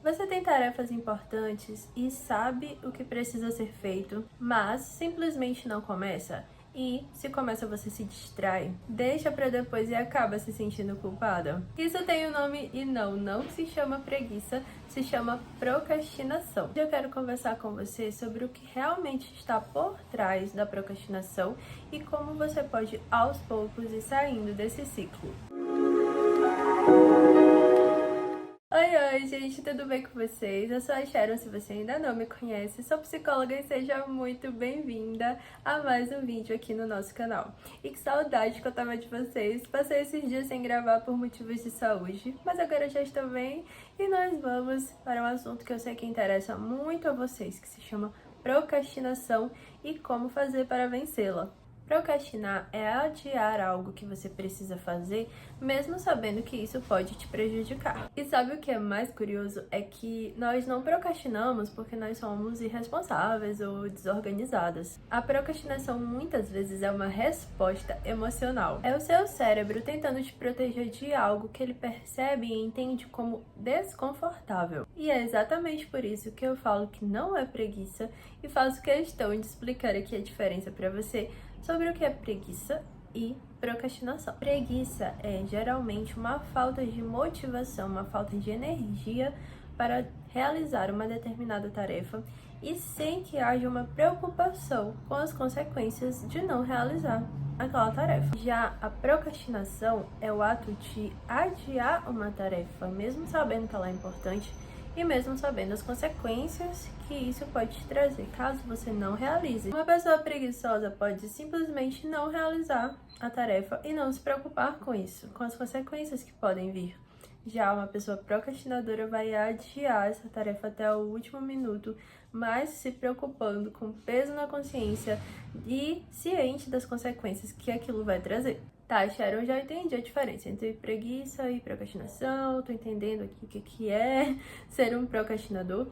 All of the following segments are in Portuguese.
Você tem tarefas importantes e sabe o que precisa ser feito, mas simplesmente não começa? E se começa você se distrai, deixa pra depois e acaba se sentindo culpada? Isso tem um nome e não se chama preguiça, se chama procrastinação. Hoje eu quero conversar com você sobre o que realmente está por trás da procrastinação e como você pode aos poucos ir saindo desse ciclo. Oi, gente, tudo bem com vocês? Eu sou a Sharon, se você ainda não me conhece, sou psicóloga e seja muito bem-vinda a mais um vídeo aqui no nosso canal. E que saudade que eu tava de vocês, passei esses dias sem gravar por motivos de saúde, mas agora já estou bem e nós vamos para um assunto que eu sei que interessa muito a vocês, que se chama procrastinação e como fazer para vencê-la. Procrastinar é adiar algo que você precisa fazer, mesmo sabendo que isso pode te prejudicar. E sabe o que é mais curioso? É que nós não procrastinamos porque nós somos irresponsáveis ou desorganizadas. A procrastinação muitas vezes é uma resposta emocional. É o seu cérebro tentando te proteger de algo que ele percebe e entende como desconfortável. E é exatamente por isso que eu falo que não é preguiça e faço questão de explicar aqui a diferença para você sobre o que é preguiça e procrastinação. Preguiça é geralmente uma falta de motivação, uma falta de energia para realizar uma determinada tarefa e sem que haja uma preocupação com as consequências de não realizar aquela tarefa. Já a procrastinação é o ato de adiar uma tarefa, mesmo sabendo que ela é importante e mesmo sabendo as consequências que isso pode te trazer caso você não realize. Uma pessoa preguiçosa pode simplesmente não realizar a tarefa e não se preocupar com isso, com as consequências que podem vir. Já uma pessoa procrastinadora vai adiar essa tarefa até o último minuto, mas se preocupando com peso na consciência e ciente das consequências que aquilo vai trazer. Tá, Sharon, já entendi a diferença entre preguiça e procrastinação, tô entendendo aqui o que é ser um procrastinador,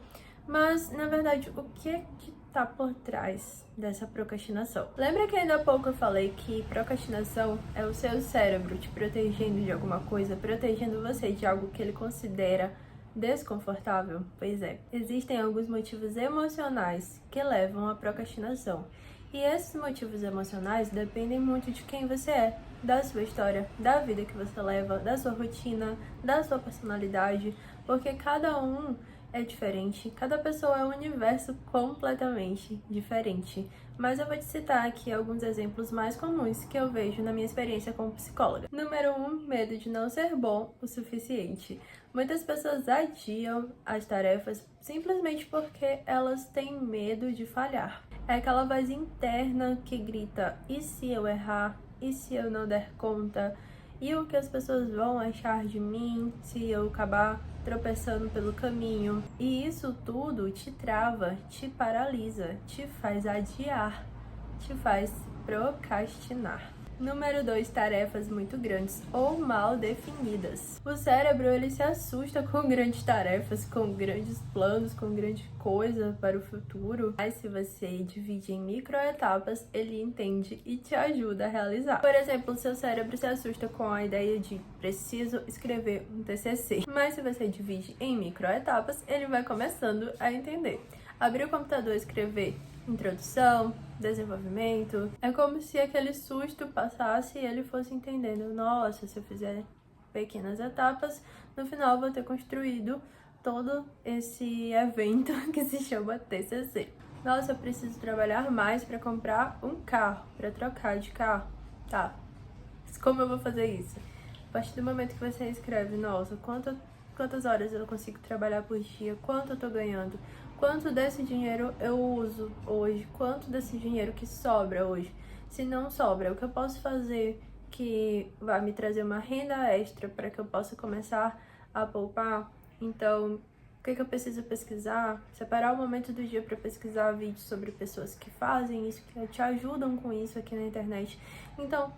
mas, na verdade, o que é que tá por trás dessa procrastinação? Lembra que ainda há pouco eu falei que procrastinação é o seu cérebro te protegendo de alguma coisa, protegendo você de algo que ele considera desconfortável? Pois é, existem alguns motivos emocionais que levam à procrastinação. E esses motivos emocionais dependem muito de quem você é, da sua história, da vida que você leva, da sua rotina, da sua personalidade, porque cada um é diferente, cada pessoa é um universo completamente diferente. Mas eu vou te citar aqui alguns exemplos mais comuns que eu vejo na minha experiência como psicóloga. Número 1, medo de não ser bom o suficiente. Muitas pessoas adiam as tarefas simplesmente porque elas têm medo de falhar. É aquela voz interna que grita: e se eu errar? E se eu não der conta? E o que as pessoas vão achar de mim se eu acabar tropeçando pelo caminho? E isso tudo te trava, te paralisa, te faz adiar, te faz procrastinar. Número 2, tarefas muito grandes ou mal definidas. O cérebro, ele se assusta com grandes tarefas, com grandes planos, com grande coisa para o futuro. Mas se você divide em microetapas, ele entende e te ajuda a realizar. Por exemplo, o seu cérebro se assusta com a ideia de preciso escrever um TCC. Mas se você divide em microetapas, ele vai começando a entender. Abrir o computador e escrever introdução, desenvolvimento. É como se aquele susto passasse e ele fosse entendendo: nossa, se eu fizer pequenas etapas, no final eu vou ter construído todo esse evento que se chama TCC. Nossa, eu preciso trabalhar mais para comprar um carro, para trocar de carro. Tá, como eu vou fazer isso? A partir do momento que você escreve: nossa, quantas horas eu consigo trabalhar por dia, quanto eu tô ganhando, quanto desse dinheiro eu uso hoje, quanto desse dinheiro que sobra hoje. Se não sobra, o que eu posso fazer que vai me trazer uma renda extra para que eu possa começar a poupar? Então, o que eu preciso pesquisar? Separar o momento do dia para pesquisar vídeos sobre pessoas que fazem isso, que te ajudam com isso aqui na internet. Então,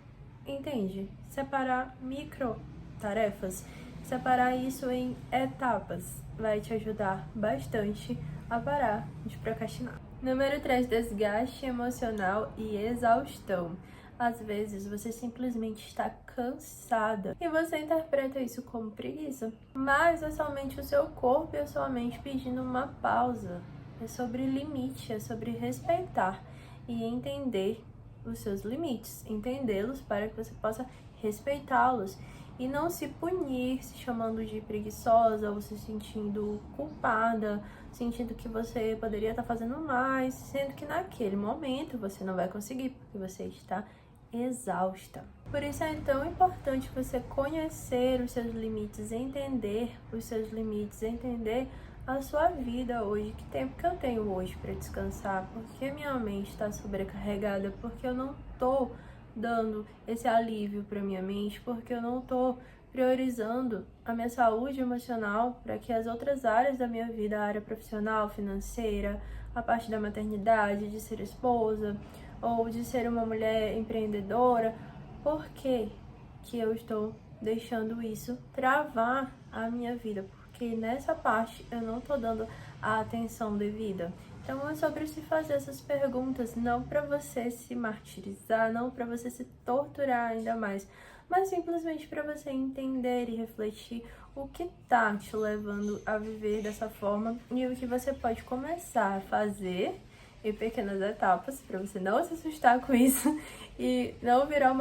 entende? Separar micro tarefas, separar isso em etapas vai te ajudar bastante a parar de procrastinar. Número 3, desgaste emocional e exaustão. Às vezes você simplesmente está cansada e você interpreta isso como preguiça. Mas é somente o seu corpo e a sua mente pedindo uma pausa. É sobre limite, é sobre respeitar e entender os seus limites, entendê-los para que você possa respeitá-los e não se punir se chamando de preguiçosa ou se sentindo culpada, sentindo que você poderia estar fazendo mais, sendo que naquele momento você não vai conseguir porque você está exausta. Por isso é tão importante você conhecer os seus limites, entender os seus limites, entender a sua vida hoje, que tempo que eu tenho hoje para descansar, porque minha mente está sobrecarregada, porque eu não tô dando esse alívio para minha mente, porque eu não tô priorizando a minha saúde emocional para que as outras áreas da minha vida, a área profissional, financeira, a parte da maternidade, de ser esposa ou de ser uma mulher empreendedora, por que que eu estou deixando isso travar a minha vida? Porque nessa parte eu não tô dando a atenção devida. Então é sobre se fazer essas perguntas, não para você se martirizar, não para você se torturar ainda mais, mas simplesmente para você entender e refletir o que tá te levando a viver dessa forma e o que você pode começar a fazer em pequenas etapas, para você não se assustar com isso e não virar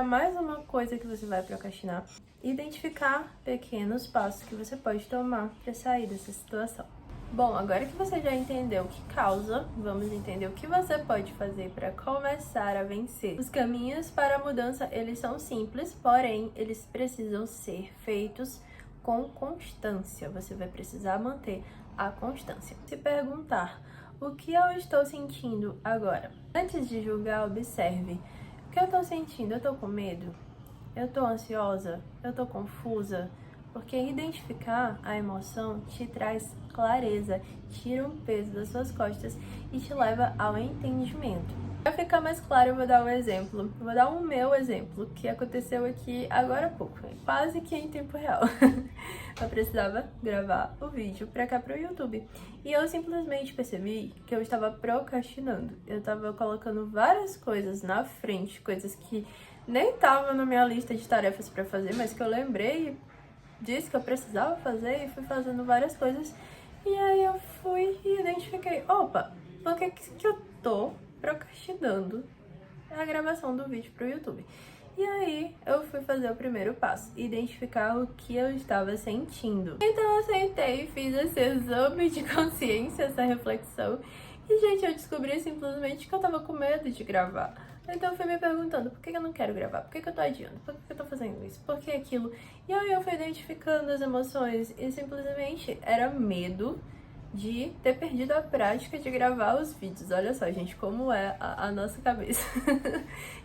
mais uma coisa que você vai procrastinar. Identificar pequenos passos que você pode tomar para sair dessa situação. Bom, agora que você já entendeu o que causa, vamos entender o que você pode fazer para começar a vencer. Os caminhos para a mudança, eles são simples, porém, eles precisam ser feitos com constância. Você vai precisar manter a constância. Se perguntar, o que eu estou sentindo agora? Antes de julgar, observe. O que eu estou sentindo? Eu estou com medo? Eu estou ansiosa? Eu estou confusa? Porque identificar a emoção te traz clareza, tira um peso das suas costas e te leva ao entendimento. Para ficar mais claro, eu vou dar um exemplo. Vou dar um meu exemplo, que aconteceu aqui agora há pouco, quase que em tempo real. Eu precisava gravar o vídeo para cá, para o YouTube. E eu simplesmente percebi que eu estava procrastinando. Eu estava colocando várias coisas na frente, coisas que nem estavam na minha lista de tarefas para fazer, mas que eu lembrei disse que eu precisava fazer e fui fazendo várias coisas. E aí eu fui e identifiquei, opa, por que eu tô procrastinando a gravação do vídeo pro YouTube? E aí eu fui fazer o primeiro passo, identificar o que eu estava sentindo. Então eu sentei e fiz esse exame de consciência, essa reflexão. E, gente, eu descobri simplesmente que eu tava com medo de gravar. Então eu fui me perguntando, por que eu não quero gravar? Por que eu tô adiando? Por que eu tô fazendo isso? Por que aquilo? E aí eu fui identificando as emoções e simplesmente era medo de ter perdido a prática de gravar os vídeos. Olha só, gente, como é a nossa cabeça.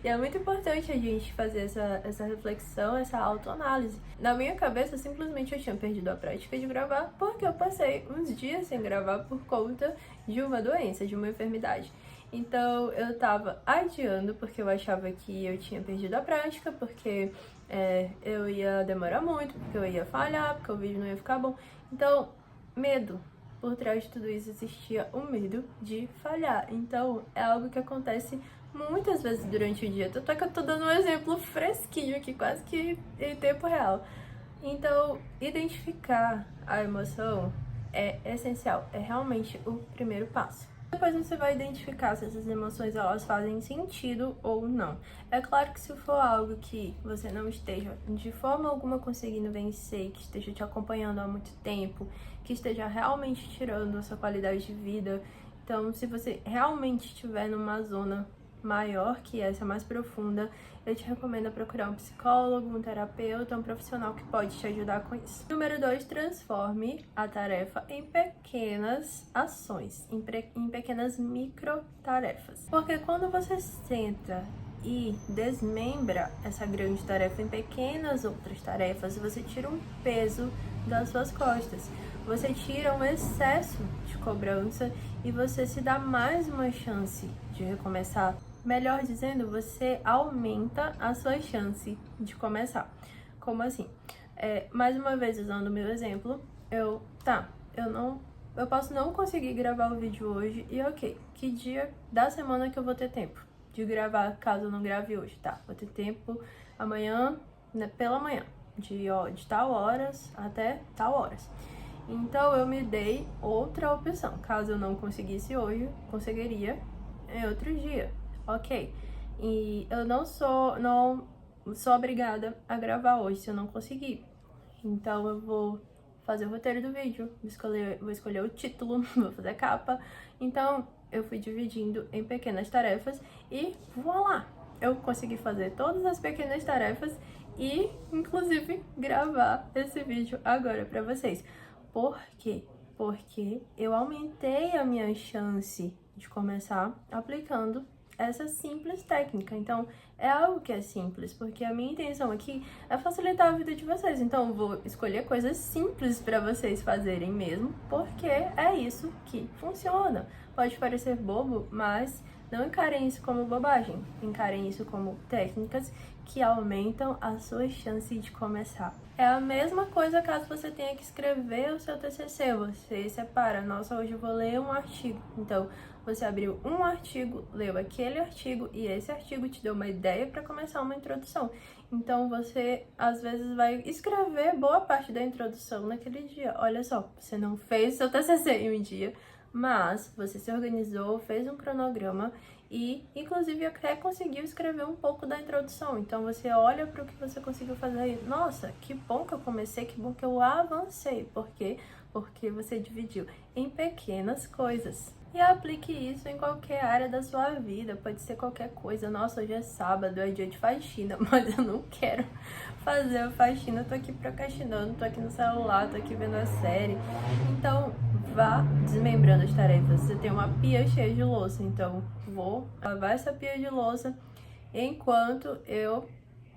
E é muito importante a gente fazer essa reflexão, essa autoanálise. Na minha cabeça, simplesmente eu tinha perdido a prática de gravar porque eu passei uns dias sem gravar por conta de uma doença, de uma enfermidade. Então eu tava adiando porque eu achava que eu tinha perdido a prática, porque eu ia demorar muito, porque eu ia falhar, porque o vídeo não ia ficar bom. Então, medo. Por trás de tudo isso existia o medo de falhar. Então, é algo que acontece muitas vezes durante o dia. Tanto é que eu tô dando um exemplo fresquinho aqui, quase que em tempo real. Então, identificar a emoção é essencial. É realmente o primeiro passo. Depois você vai identificar se essas emoções elas fazem sentido ou não. É claro que se for algo que você não esteja de forma alguma conseguindo vencer, que esteja te acompanhando há muito tempo, que esteja realmente tirando a sua qualidade de vida, então se você realmente estiver numa zona maior que essa, mais profunda, eu te recomendo procurar um psicólogo, um terapeuta, um profissional que pode te ajudar com isso. Número 2, transforme a tarefa em pequenas ações, em pequenas microtarefas. Porque quando você senta e desmembra essa grande tarefa em pequenas outras tarefas, você tira um peso das suas costas. Você tira um excesso de cobrança e você se dá mais uma chance de recomeçar. Melhor dizendo, você aumenta a sua chance de começar. Como assim? Mais uma vez, usando o meu exemplo, eu posso não conseguir gravar o vídeo hoje e ok, que dia da semana que eu vou ter tempo? de gravar caso eu não grave hoje, tá? Vou ter tempo amanhã, né, pela manhã, de tal horas até tal horas. Então eu me dei outra opção. Caso eu não conseguisse hoje, conseguiria em outro dia, ok? E eu não sou obrigada a gravar hoje se eu não conseguir. Então eu vou fazer o roteiro do vídeo, vou escolher o título, vou fazer a capa. Então eu fui dividindo em pequenas tarefas e voilá! Eu consegui fazer todas as pequenas tarefas e, inclusive, gravar esse vídeo agora pra vocês. Por quê? Porque eu aumentei a minha chance de começar aplicando essa simples técnica. Então, é algo que é simples, porque a minha intenção aqui é facilitar a vida de vocês. Então, eu vou escolher coisas simples para vocês fazerem mesmo, porque é isso que funciona. Pode parecer bobo, mas não encarem isso como bobagem. Encarem isso como técnicas que aumentam a sua chance de começar. É a mesma coisa caso você tenha que escrever o seu TCC. Você separa, nossa, hoje eu vou ler um artigo. Então, você abriu um artigo, leu aquele artigo e esse artigo te deu uma ideia para começar uma introdução. Então, você às vezes vai escrever boa parte da introdução naquele dia. Olha só, você não fez seu TCC em um dia, mas você se organizou, fez um cronograma e, inclusive, até conseguiu escrever um pouco da introdução. Então, você olha para o que você conseguiu fazer e, nossa, que bom que eu comecei, que bom que eu avancei. Por quê? Porque você dividiu em pequenas coisas. E aplique isso em qualquer área da sua vida, pode ser qualquer coisa. Nossa, hoje é sábado, é dia de faxina, mas eu não quero fazer a faxina, eu tô aqui procrastinando, tô aqui no celular, tô aqui vendo a série. Então, vá desmembrando as tarefas. Você tem uma pia cheia de louça, então vou lavar essa pia de louça enquanto eu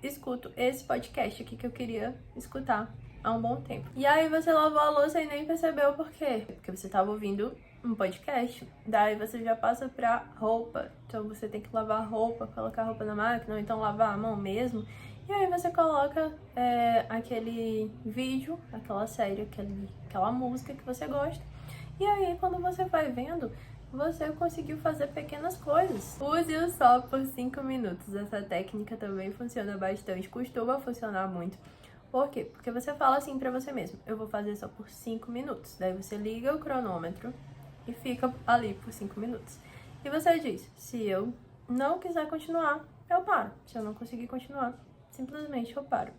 escuto esse podcast aqui que eu queria escutar há um bom tempo. E aí você lavou a louça e nem percebeu por quê? Porque você tava ouvindo um podcast. Daí você já passa pra aquela então você tem que lavar a roupa, colocar a roupa na máquina, ou então lavar a mão mesmo. E aí você coloca aquele vídeo, aquela série, aquela música que você gosta. E aí quando você vai vendo, você conseguiu fazer pequenas coisas. Use-o só por 5 minutos. Essa técnica também funciona bastante, costuma funcionar muito. Por quê? Porque você fala assim pra você mesmo, eu vou fazer só por 5 minutos. Daí você liga o cronômetro e fica ali por 5 minutos. E você diz, se eu não quiser continuar, eu paro. Se eu não conseguir continuar, simplesmente eu paro.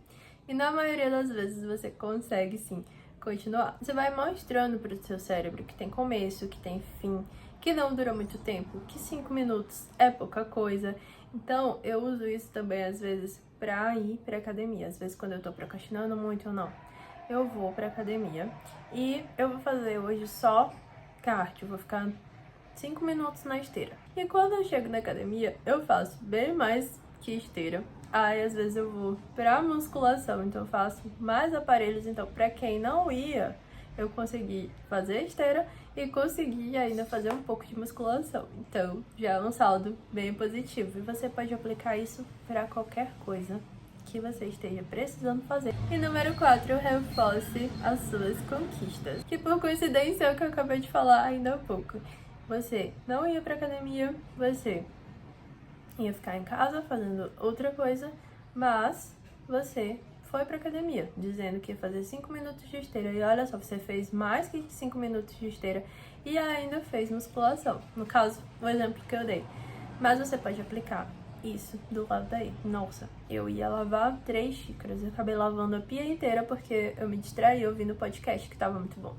E na maioria das vezes você consegue sim continuar. Você vai mostrando pro seu cérebro que tem começo, que tem fim, que não dura muito tempo, que 5 minutos é pouca coisa. Então, eu uso isso também às vezes pra ir pra academia. Às vezes quando eu tô procrastinando muito ou não, eu vou pra academia e eu vou fazer hoje só cardio, vou ficar 5 minutos na esteira. E quando eu chego na academia, eu faço bem mais que esteira. Aí às vezes eu vou pra musculação, então eu faço mais aparelhos. Então pra quem não ia, eu consegui fazer esteira e consegui ainda fazer um pouco de musculação. Então já é um saldo bem positivo. E você pode aplicar isso pra qualquer coisa que você esteja precisando fazer. E número 4, reforce as suas conquistas. Que por coincidência é o que eu acabei de falar ainda há pouco. Você não ia pra academia, você ia ficar em casa fazendo outra coisa, mas você foi pra academia, dizendo que ia fazer 5 minutos de esteira. E olha só, você fez mais que 5 minutos de esteira e ainda fez musculação. No caso, o exemplo que eu dei. Mas você pode aplicar isso do lado daí. Nossa, eu ia lavar 3 xícaras. Eu acabei lavando a pia inteira porque eu me distraí ouvindo o podcast que tava muito bom.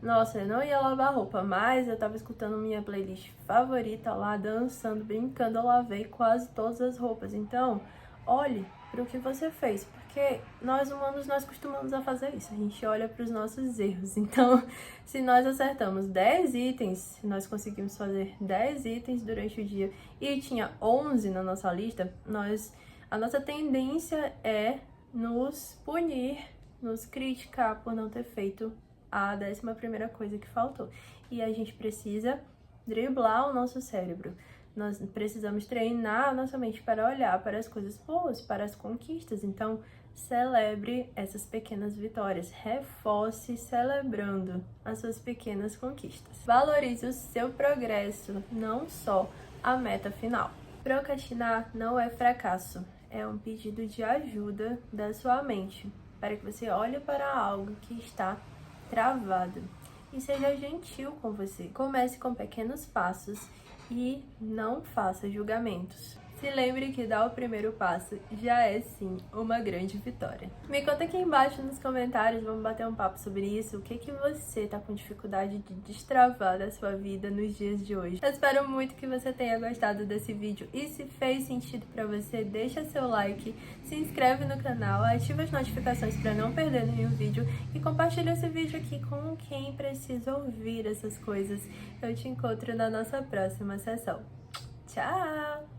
Nossa, eu não ia lavar roupa, mas eu tava escutando minha playlist favorita lá, dançando, brincando, eu lavei quase todas as roupas. Então, olhe para o que você fez, porque nós humanos, nós costumamos a fazer isso, a gente olha para os nossos erros. Então, se nós acertamos 10 itens, se nós conseguimos fazer 10 itens durante o dia e tinha 11 na nossa lista, a nossa tendência é nos punir, nos criticar por não ter feito a 11ª coisa que faltou. E a gente precisa driblar o nosso cérebro. Nós precisamos treinar a nossa mente para olhar para as coisas boas, para as conquistas. Então, celebre essas pequenas vitórias. Reforce celebrando as suas pequenas conquistas. Valorize o seu progresso, não só a meta final. Procrastinar não é fracasso, é um pedido de ajuda da sua mente, para que você olhe para algo que está travado e seja gentil com você. Comece com pequenos passos e não faça julgamentos. Se lembre que dar o primeiro passo já é sim uma grande vitória. Me conta aqui embaixo nos comentários, vamos bater um papo sobre isso. O que você tá com dificuldade de destravar da sua vida nos dias de hoje? Eu espero muito que você tenha gostado desse vídeo e se fez sentido pra você, deixa seu like, se inscreve no canal, ativa as notificações para não perder nenhum vídeo e compartilha esse vídeo aqui com quem precisa ouvir essas coisas. Eu te encontro na nossa próxima sessão. Tchau!